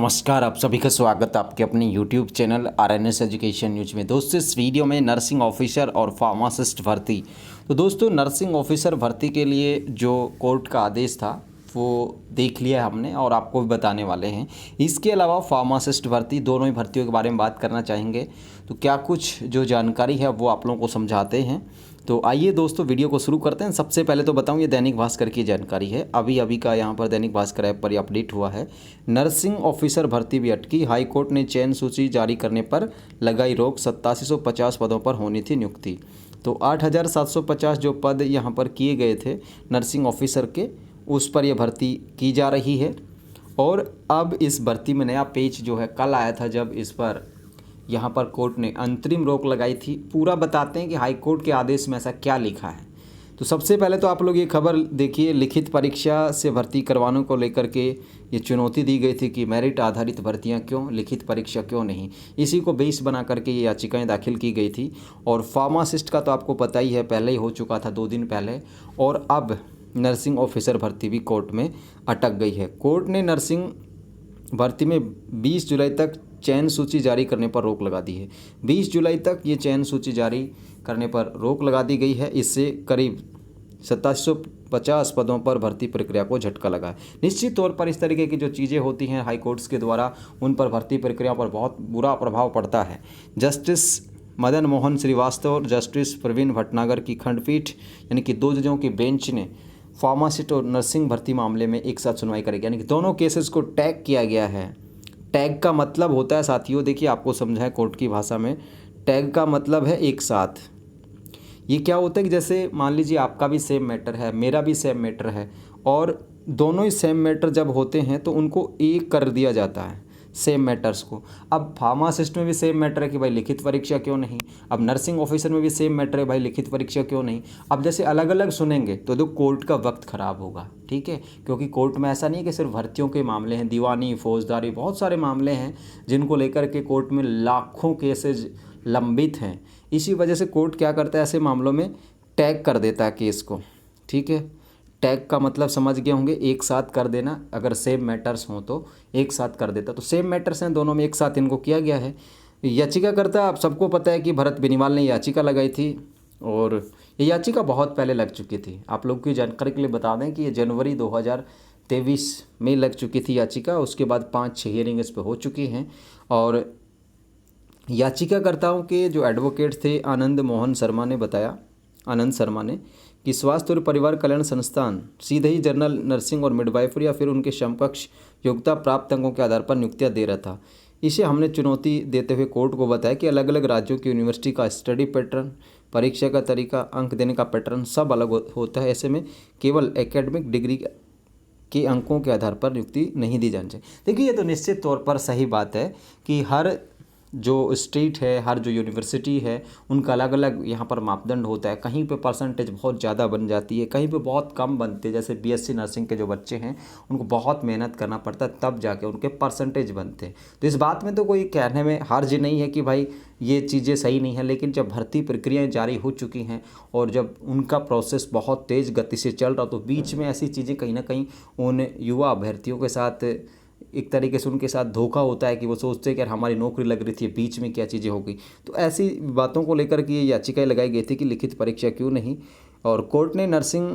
नमस्कार, आप सभी का स्वागत है आपके अपने YouTube channel RNS education news में। दोस्तों, इस वीडियो में नर्सिंग ऑफिसर और फार्मासिस्ट भर्ती। तो दोस्तों, नर्सिंग ऑफिसर भर्ती के लिए जो कोर्ट का आदेश था वो देख लिया हमने और आपको भी बताने वाले हैं। इसके अलावा फार्मासिस्ट भर्ती, दोनों ही भर्तियों के बारे में बात करना चाहेंगे। तो क्या कुछ जो जानकारी है वो आप लोगों को समझाते हैं। तो आइए दोस्तों, वीडियो को शुरू करते हैं। सबसे पहले तो बताऊं, ये दैनिक भास्कर की जानकारी है। अभी का यहाँ पर दैनिक भास्कर ऐप पर ये अपडेट हुआ है। नर्सिंग ऑफिसर भर्ती भी अटकी, हाईकोर्ट ने चयन सूची जारी करने पर लगाई रोक। 8750 पदों पर होनी थी नियुक्ति। तो 8750 जो पद यहाँ पर किए गए थे नर्सिंग ऑफिसर के, उस पर यह भर्ती की जा रही है। और अब इस भर्ती में नया पेज जो है कल आया था, जब इस पर यहाँ पर कोर्ट ने अंतरिम रोक लगाई थी। पूरा बताते हैं कि हाई कोर्ट के आदेश में ऐसा क्या लिखा है। तो सबसे पहले तो आप लोग ये खबर देखिए, लिखित परीक्षा से भर्ती करवाने को लेकर के ये चुनौती दी गई थी कि मेरिट आधारित भर्तियां क्यों, लिखित परीक्षा क्यों नहीं। इसी को बेस बना करके ये याचिकाएं दाखिल की गई थी। और फार्मासिस्ट का तो आपको पता ही है, पहले ही हो चुका था 2 दिन पहले। और अब नर्सिंग ऑफिसर भर्ती भी कोर्ट में अटक गई है। कोर्ट ने नर्सिंग भर्ती में 20 जुलाई तक चयन सूची जारी करने पर रोक लगा दी है। 20 जुलाई तक ये चयन सूची जारी करने पर रोक लगा दी गई है। इससे करीब 8750 पदों पर भर्ती प्रक्रिया को झटका लगा है। निश्चित तौर पर इस तरीके की जो चीज़ें होती हैं हाई कोर्ट्स के द्वारा, उन पर भर्ती प्रक्रिया पर बहुत बुरा प्रभाव पड़ता है। जस्टिस मदन मोहन श्रीवास्तव और जस्टिस प्रवीण भटनागर की खंडपीठ, यानी कि 2 जजों की बेंच ने फार्मासिस्ट और नर्सिंग भर्ती मामले में एक साथ सुनवाई करेगी। यानी कि दोनों केसेस को टैग किया गया है। टैग का मतलब होता है साथियों, देखिए आपको समझाएं कोर्ट की भाषा में। टैग का मतलब है एक साथ। ये क्या होता है कि जैसे मान लीजिए आपका भी सेम मैटर है, मेरा भी सेम मैटर है, और दोनों ही सेम मैटर जब होते हैं तो उनको एक कर दिया जाता है, सेम मैटर्स को। अब फार्मासिस्ट में भी सेम मैटर है कि भाई लिखित परीक्षा क्यों नहीं। अब नर्सिंग ऑफिसर में भी सेम मैटर है, भाई लिखित परीक्षा क्यों नहीं। अब जैसे अलग अलग सुनेंगे तो कोर्ट का वक्त ख़राब होगा, ठीक है। क्योंकि कोर्ट में ऐसा नहीं है कि सिर्फ भर्तियों के मामले हैं, दीवानी, फौजदारी, बहुत सारे मामले हैं जिनको लेकर के कोर्ट में लाखों केसेज लंबित हैं। इसी वजह से कोर्ट क्या करता है, ऐसे मामलों में टैग कर देता है केस को, ठीक है। टैग का मतलब समझ गए होंगे, एक साथ कर देना। अगर सेम मैटर्स हों तो एक साथ कर देता। तो सेम मैटर्स हैं दोनों में, एक साथ इनको किया गया है। याचिकाकर्ता, आप सबको पता है कि भरत बेनीवाल ने याचिका लगाई थी, और ये याचिका बहुत पहले लग चुकी थी। आप लोग की जानकारी के लिए बता दें कि ये जनवरी 2023 में लग चुकी थी याचिका। उसके बाद 5-6 हियरिंग इस पर हो चुकी हैं। और याचिकाकर्ताओं के जो एडवोकेट थे आनंद शर्मा ने कि स्वास्थ्य और परिवार कल्याण संस्थान सीधे ही जनरल नर्सिंग और मिडवाइफरी या फिर उनके समकक्ष योग्यता प्राप्त अंकों के आधार पर नियुक्तियां दे रहा था। इसे हमने चुनौती देते हुए कोर्ट को बताया कि अलग अलग राज्यों की यूनिवर्सिटी का स्टडी पैटर्न, परीक्षा का तरीका, अंक देने का पैटर्न सब अलग होता है। ऐसे में केवल एकेडमिक डिग्री के अंकों के आधार पर नियुक्ति नहीं दी जानी चाहिए। देखिए, ये तो निश्चित तौर पर सही बात है कि हर जो स्टेट है, हर जो यूनिवर्सिटी है, उनका अलग अलग यहाँ पर मापदंड होता है। कहीं पे परसेंटेज बहुत ज़्यादा बन जाती है, कहीं पे बहुत कम बनते हैं। जैसे बीएससी नर्सिंग के जो बच्चे हैं उनको बहुत मेहनत करना पड़ता है, तब जाके उनके परसेंटेज बनते हैं। तो इस बात में तो कोई कहने में हर्ज नहीं है कि भाई ये चीज़ें सही नहीं है। लेकिन जब भर्ती प्रक्रियाएँ जारी हो चुकी हैं और जब उनका प्रोसेस बहुत तेज़ गति से चल रहा, तो बीच में ऐसी चीज़ें कहीं ना कहीं उन युवा अभ्यर्थियों के साथ एक तरीके से उनके साथ धोखा होता है कि वो सोचते हैं कि यार हमारी नौकरी लग रही थी, बीच में क्या चीज़ें हो गई। तो ऐसी बातों को लेकर के ये याचिकाएं लगाई गई थी कि लिखित परीक्षा क्यों नहीं। और कोर्ट ने नर्सिंग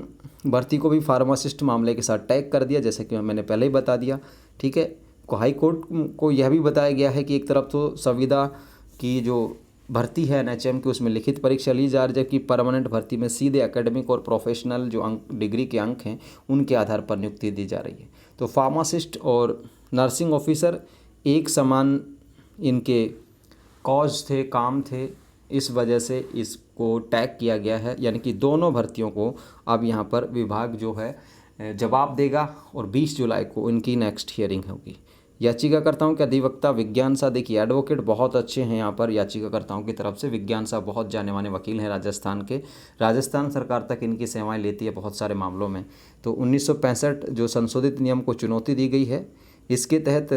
भर्ती को भी फार्मासिस्ट मामले के साथ टैग कर दिया, जैसे कि मैंने पहले ही बता दिया, ठीक है। हाई कोर्ट को यह भी बताया गया है कि एक तरफ तो संविदा की जो भर्ती है एनएचएम की, उसमें लिखित परीक्षा ली जा रही है, जबकि परमानेंट भर्ती में सीधे एकेडमिक और प्रोफेशनल जो अंक, डिग्री के अंक हैं, उनके आधार पर नियुक्ति दी जा रही है। तो फार्मासिस्ट और नर्सिंग ऑफिसर एक समान इनके कॉज थे, काम थे, इस वजह से इसको टैग किया गया है। यानी कि दोनों भर्तियों को अब यहाँ पर विभाग जो है जवाब देगा, और 20 जुलाई को इनकी नेक्स्ट हियरिंग होगी। याचिकाकर्ताओं के अधिवक्ता विज्ञान साह, देखिए एडवोकेट बहुत अच्छे हैं यहाँ पर याचिकाकर्ताओं की तरफ से। विज्ञान साह बहुत जाने माने वकील हैं राजस्थान के। राजस्थान सरकार तक इनकी सेवाएं लेती है बहुत सारे मामलों में। तो 1965 जो संशोधित नियम को चुनौती दी गई है, इसके तहत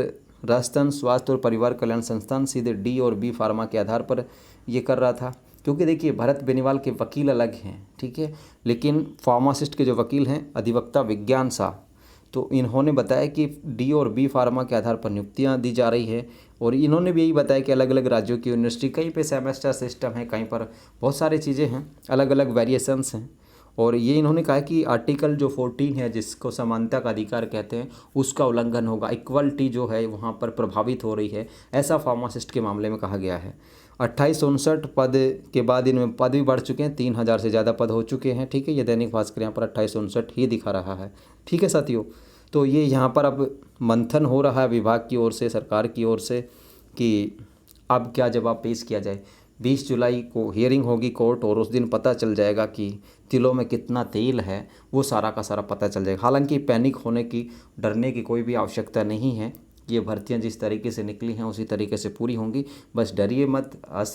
राजस्थान स्वास्थ्य और परिवार कल्याण संस्थान सीधे डी और बी फार्मा के आधार पर ये कर रहा था। क्योंकि देखिए भरत बेनीवाल के वकील अलग हैं, ठीक है, लेकिन फार्मासिस्ट के जो वकील हैं अधिवक्ता विज्ञान साह, तो इन्होंने बताया कि डी और बी फार्मा के आधार पर नियुक्तियां दी जा रही है। और इन्होंने भी यही बताया कि अलग अलग राज्यों की यूनिवर्सिटी, कहीं पे सेमेस्टर सिस्टम है, कहीं पर बहुत सारी चीज़ें हैं, अलग अलग वेरिएशंस हैं। और ये इन्होंने कहा कि आर्टिकल जो 14 है, जिसको समानता का अधिकार कहते हैं, उसका उल्लंघन होगा, इक्वलिटी जो है वहाँ पर प्रभावित हो रही है, ऐसा फार्मासिस्ट के मामले में कहा गया है। 2859 पद के बाद इनमें पद भी बढ़ चुके हैं, 3000 से ज़्यादा पद हो चुके हैं। ठीक है, ये दैनिक भास्कर यहाँ पर 2859 ही दिखा रहा है। ठीक है साथियों, तो ये यहाँ पर अब मंथन हो रहा है विभाग की ओर से, सरकार की ओर से, कि अब क्या जवाब पेश किया जाए। 20 जुलाई को हियरिंग होगी कोर्ट, और उस दिन पता चल जाएगा कि तिलों में कितना तेल है, वो सारा का सारा पता चल जाएगा। हालांकि पैनिक होने की, डरने की कोई भी आवश्यकता नहीं है। ये भर्तियां जिस तरीके से निकली हैं उसी तरीके से पूरी होंगी। बस डरिए मत,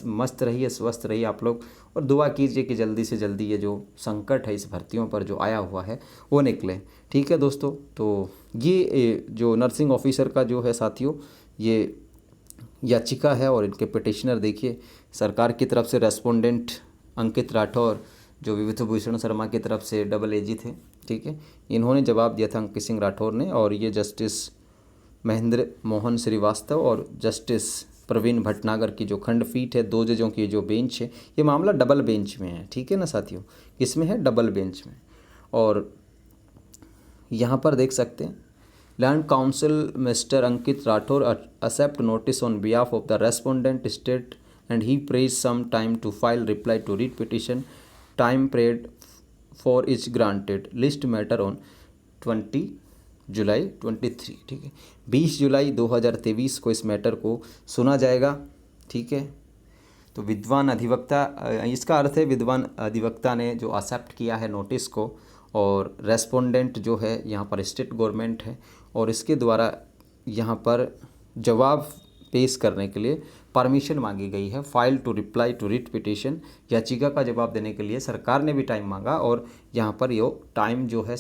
मस्त रहिए, स्वस्थ रहिए आप लोग, और दुआ कीजिए कि जल्दी से जल्दी ये जो संकट है इस भर्तियों पर जो आया हुआ है वो निकले। ठीक है दोस्तों, तो ये जो नर्सिंग ऑफिसर का जो है साथियों, ये याचिका है, और इनके पिटिशनर देखिए, सरकार की तरफ से रेस्पोंडेंट अंकित राठौर, जो विभूतिभूषण शर्मा की तरफ से डबल एजी थे। ठीक है, इन्होंने जवाब दिया था, अंकित सिंह राठौर ने, और ये जस्टिस महेंद्र मोहन श्रीवास्तव और जस्टिस प्रवीण भटनागर की जो खंडपीठ है, 2 जजों की जो बेंच है, ये मामला डबल बेंच में है। ठीक है ना साथियों, इसमें है डबल बेंच में। और यहाँ पर देख सकते हैं, land council mister Ankit Rathore accept notice on behalf of the respondent state and he prays some time to file reply to read petition. Time prayed for is granted. List matter on 20 जुलाई 23। ठीक है, 20 जुलाई 2023 को इस matter को सुना जाएगा। ठीक है, तो विद्वान अधिवक्ता, इसका अर्थ है विद्वान अधिवक्ता ने जो एक्सेप्ट किया है नोटिस को, और रेस्पोंडेंट जो है यहाँ पर स्टेट गवर्नमेंट है, और इसके द्वारा यहाँ पर जवाब पेश करने के लिए परमिशन मांगी गई है। File to reply to writ petition, याचिका का जवाब देने के लिए सरकार ने भी टाइम मांगा, और यहाँ पर ये टाइम जो है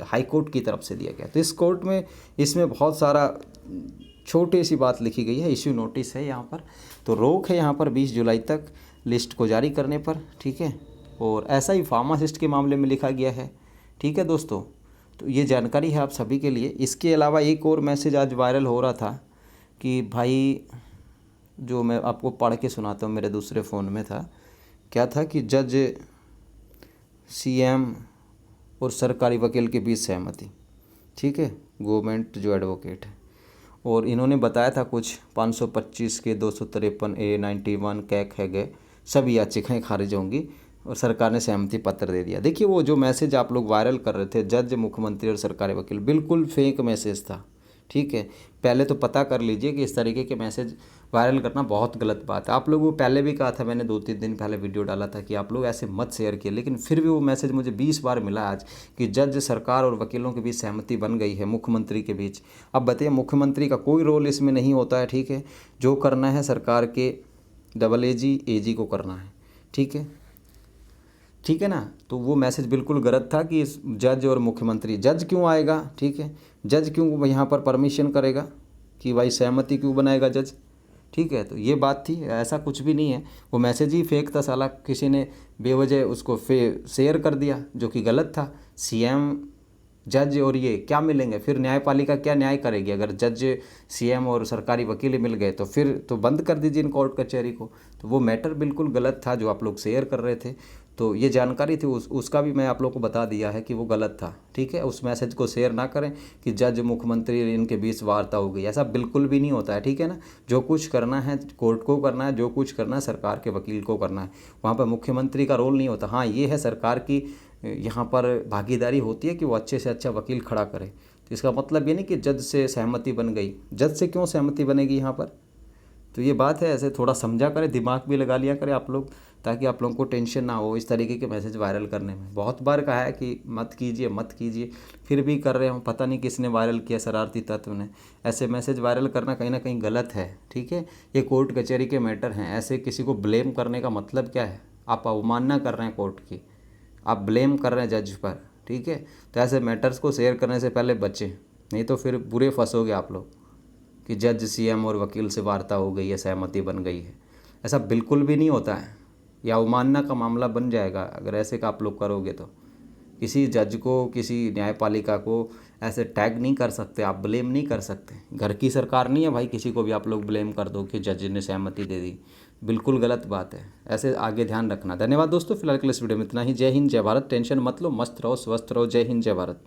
हाई कोर्ट की तरफ से दिया गया। तो इस कोर्ट में, इसमें बहुत सारा छोटी सी बात लिखी गई है, इश्यू नोटिस है यहाँ पर, तो रोक है यहाँ पर 20 जुलाई तक लिस्ट को जारी करने पर। ठीक है, और ऐसा ही फार्मासिस्ट के मामले में लिखा गया है। ठीक है दोस्तों, तो ये जानकारी है आप सभी के लिए। इसके अलावा एक और मैसेज आज वायरल हो रहा था कि भाई, जो मैं आपको पढ़ के सुनाता हूँ, मेरे दूसरे फ़ोन में था, क्या था कि जज सीएम और सरकारी वकील के बीच सहमति। ठीक है, गवर्नमेंट जो एडवोकेट है, और इन्होंने बताया था कुछ 525 के 253 A 91 कैक है गए, सभी याचिकाएँ खारिज होंगी, और सरकार ने सहमति पत्र दे दिया। देखिए, वो जो मैसेज आप लोग वायरल कर रहे थे, जज, मुख्यमंत्री और सरकारी वकील, बिल्कुल फेक मैसेज था। ठीक है, पहले तो पता कर लीजिए कि इस तरीके के मैसेज वायरल करना बहुत गलत बात है। आप लोगों को पहले भी कहा था, मैंने 2-3 दिन पहले वीडियो डाला था कि आप लोग ऐसे मत शेयर किए, लेकिन फिर भी वो मैसेज मुझे 20 बार मिला आज कि जज, सरकार और वकीलों के बीच सहमति बन गई है, मुख्यमंत्री के बीच। अब बताइए, मुख्यमंत्री का कोई रोल इसमें नहीं होता है। ठीक है, जो करना है सरकार के डबल एजी को करना है। ठीक है, ठीक है ना, तो वो मैसेज बिल्कुल गलत था कि जज और मुख्यमंत्री, जज क्यों आएगा। ठीक है, जज क्यों यहाँ पर परमिशन करेगा कि भाई सहमति क्यों बनाएगा जज। ठीक है, तो ये बात थी, ऐसा कुछ भी नहीं है। वो मैसेज ही फेक था साला, किसी ने बेवजह उसको शेयर कर दिया, जो कि गलत था। सीएम, जज और ये क्या मिलेंगे फिर? न्यायपालिका क्या न्याय करेगी? अगर जज, सीएम और सरकारी वकील मिल गए तो फिर तो बंद कर दीजिए इन कोर्ट कचहरी को। तो वो मैटर बिल्कुल गलत था जो आप लोग शेयर कर रहे थे। तो ये जानकारी थी, उसका भी मैं आप लोग को बता दिया है कि वो गलत था। ठीक है, उस मैसेज को शेयर ना करें कि जज, मुख्यमंत्री इनके बीच वार्ता हो गई, ऐसा बिल्कुल भी नहीं होता है। ठीक है ना, जो कुछ करना है कोर्ट को करना है, जो कुछ करना है सरकार के वकील को करना है, वहाँ पर मुख्यमंत्री का रोल नहीं होता। हाँ, ये है सरकार की यहाँ पर भागीदारी होती है कि वो अच्छे से अच्छा वकील खड़ा करे। तो इसका मतलब ये नहीं कि जज से सहमति बन गई, जज से क्यों सहमति बनेगी यहाँ पर? तो ये बात है, ऐसे थोड़ा समझा करें, दिमाग भी लगा लिया करें आप लोग, ताकि आप लोगों को टेंशन ना हो इस तरीके के मैसेज वायरल करने में। बहुत बार कहा है कि मत कीजिए मत कीजिए, फिर भी कर रहे हो। पता नहीं किसने वायरल किया, शरारती तत्व ने। ऐसे मैसेज वायरल करना कहीं ना कहीं गलत है। ठीक है, ये कोर्ट कचहरी के मैटर हैं, ऐसे किसी को ब्लेम करने का मतलब क्या है? आप अवमानना कर रहे हैं कोर्ट की, आप ब्लेम कर रहे हैं जज पर। ठीक है, तो ऐसे मैटर्स को शेयर करने से पहले बचें, नहीं तो फिर बुरे फंसोगे आप लोग कि जज, सीएम और वकील से वार्ता हो गई है, सहमति बन गई है। ऐसा बिल्कुल भी नहीं होता है, या अवमानना का मामला बन जाएगा अगर ऐसे का आप लोग करोगे तो। किसी जज को, किसी न्यायपालिका को ऐसे टैग नहीं कर सकते, आप ब्लेम नहीं कर सकते। घर की सरकार नहीं है भाई, किसी को भी आप लोग ब्लेम कर दो कि जज ने सहमति दे दी, बिल्कुल गलत बात है। ऐसे आगे ध्यान रखना। धन्यवाद दोस्तों, फिलहाल के लिए इस वीडियो में इतना ही। जय हिंद जय भारत। टेंशन मत लो, मस्त रहो, स्वस्थ रहो। जय हिंद जय भारत।